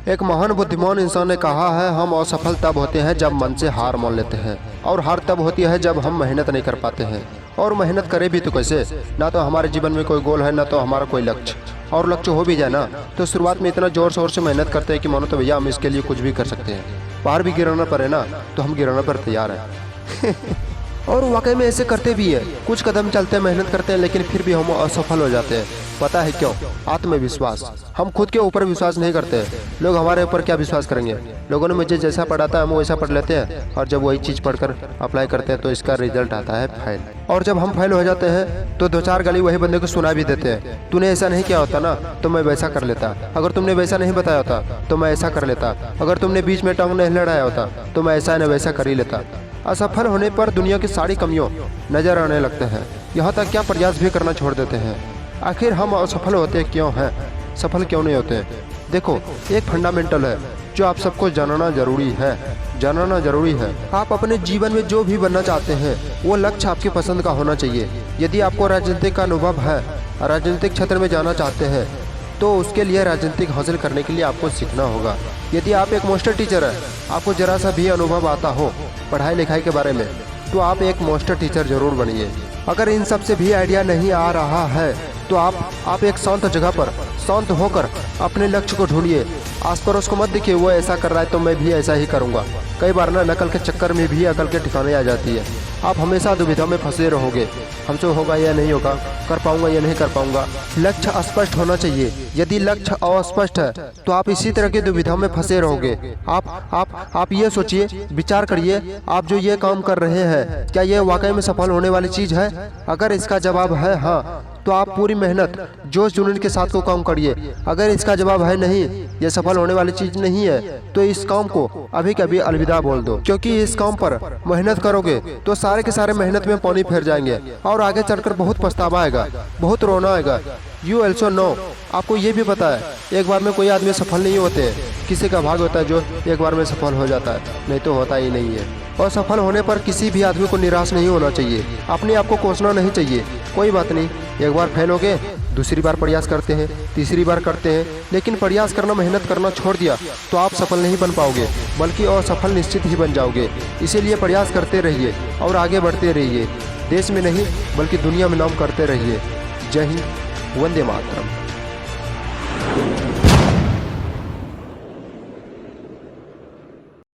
एक महान बुद्धिमान इंसान ने कहा है, हम असफल तब होते हैं जब मन से हार मान लेते हैं, और हार तब होती है जब हम मेहनत नहीं कर पाते हैं। और मेहनत करें भी तो कैसे? ना तो हमारे जीवन में कोई गोल है, ना तो हमारा कोई लक्ष्य। और लक्ष्य हो भी जाए ना तो शुरुआत में इतना जोर शोर से मेहनत करते हैं कि मानो तो भैया हम इसके लिए कुछ भी कर सकते हैं। बाहर भी गिराना पड़े ना तो हम गिराना पर तैयार हैं। और वाकई में ऐसे करते भी है। कुछ कदम चलते हैं, मेहनत करते हैं, लेकिन फिर भी हम असफल हो जाते हैं। पता है क्यों? आत्मविश्वास। हम खुद के ऊपर विश्वास नहीं करते। लोग हमारे ऊपर क्या विश्वास करेंगे? लोगों ने मुझे जैसा पढ़ा था हम वैसा पढ़ लेते हैं, और जब वही चीज़ पढ़कर अप्लाई करते हैं तो इसका रिजल्ट आता है फेल। और जब हम फेल हो जाते हैं तो दो चार गाली वही बंदे को सुना भी देते हैं। तूने ऐसा नहीं किया होता ना तो मैं वैसा कर लेता, अगर तुमने वैसा नहीं बताया होता तो मैं ऐसा कर लेता, अगर तुमने बीच में टांग नहीं लड़ाया होता तो मैं ऐसा न वैसा कर ही लेता। असफल होने पर दुनिया की सारी कमियों नजर आने लगते हैं, यहाँ तक क्या प्रयास भी करना छोड़ देते हैं। आखिर हम असफल होते क्यों हैं? सफल क्यों नहीं होते? देखो, एक फंडामेंटल है जो आप सबको जानना जरूरी है। जानना जरूरी है। आप अपने जीवन में जो भी बनना चाहते हैं वो लक्ष्य आपकी पसंद का होना चाहिए। यदि आपको राजनीतिक का अनुभव है, राजनीतिक क्षेत्र में जाना चाहते हैं, तो उसके लिए राजनीतिक हासिल करने के लिए आपको सीखना होगा। यदि आप एक मास्टर टीचर है, आपको जरा सा भी अनुभव आता हो पढ़ाई लिखाई के बारे में, तो आप एक मास्टर टीचर जरूर बनिए। अगर इन सब से भी आइडिया नहीं आ रहा है तो आप एक शांत जगह पर शांत होकर अपने लक्ष्य को ढूंढिए। आस पड़ोस को मत देखिए वो ऐसा कर रहा है तो मैं भी ऐसा ही करूँगा। कई बार ना नकल के चक्कर में भी अकल के ठिकाने आ जाती है। आप हमेशा दुविधा में फंसे रहोगे, हमसे होगा या नहीं होगा, कर पाऊंगा या नहीं कर पाऊंगा। लक्ष्य स्पष्ट होना चाहिए। यदि लक्ष्य अस्पष्ट है तो आप इसी तरह की दुविधा में फंसे रहोगे। आप ये सोचिए, विचार करिए, आप जो ये काम कर रहे हैं क्या ये वाकई में सफल होने वाली चीज़ है? अगर इसका जवाब है हाँ, तो आप पूरी मेहनत जोश जुनून के साथ को काम करिए। अगर इसका जवाब है नहीं, ये सफल होने वाली चीज़ नहीं है, तो इस काम को अभी कभी अलविदा बोल दो। क्योंकि इस काम पर मेहनत करोगे तो सारे के सारे मेहनत में पानी फिर जाएंगे और आगे चलकर बहुत पछतावा आएगा, बहुत रोना आएगा। यू ऑल्सो नो, आपको ये भी पता है एक बार में कोई आदमी सफल नहीं होते। किसी का भाग होता है जो एक बार में सफल हो जाता है, नहीं तो होता ही नहीं है। और सफल होने पर किसी भी आदमी को निराश नहीं होना चाहिए, अपने आप को कोसना नहीं चाहिए। कोई बात नहीं, एक बार फेल हो गए, दूसरी बार प्रयास करते हैं, तीसरी बार करते हैं, लेकिन प्रयास करना, मेहनत करना छोड़ दिया तो आप सफल नहीं बन पाओगे, बल्कि असफल निश्चित ही बन जाओगे। इसीलिए प्रयास करते रहिए और आगे बढ़ते रहिए। देश में नहीं बल्कि दुनिया में नाम करते रहिए। जय हिंद, वंदे मातरम।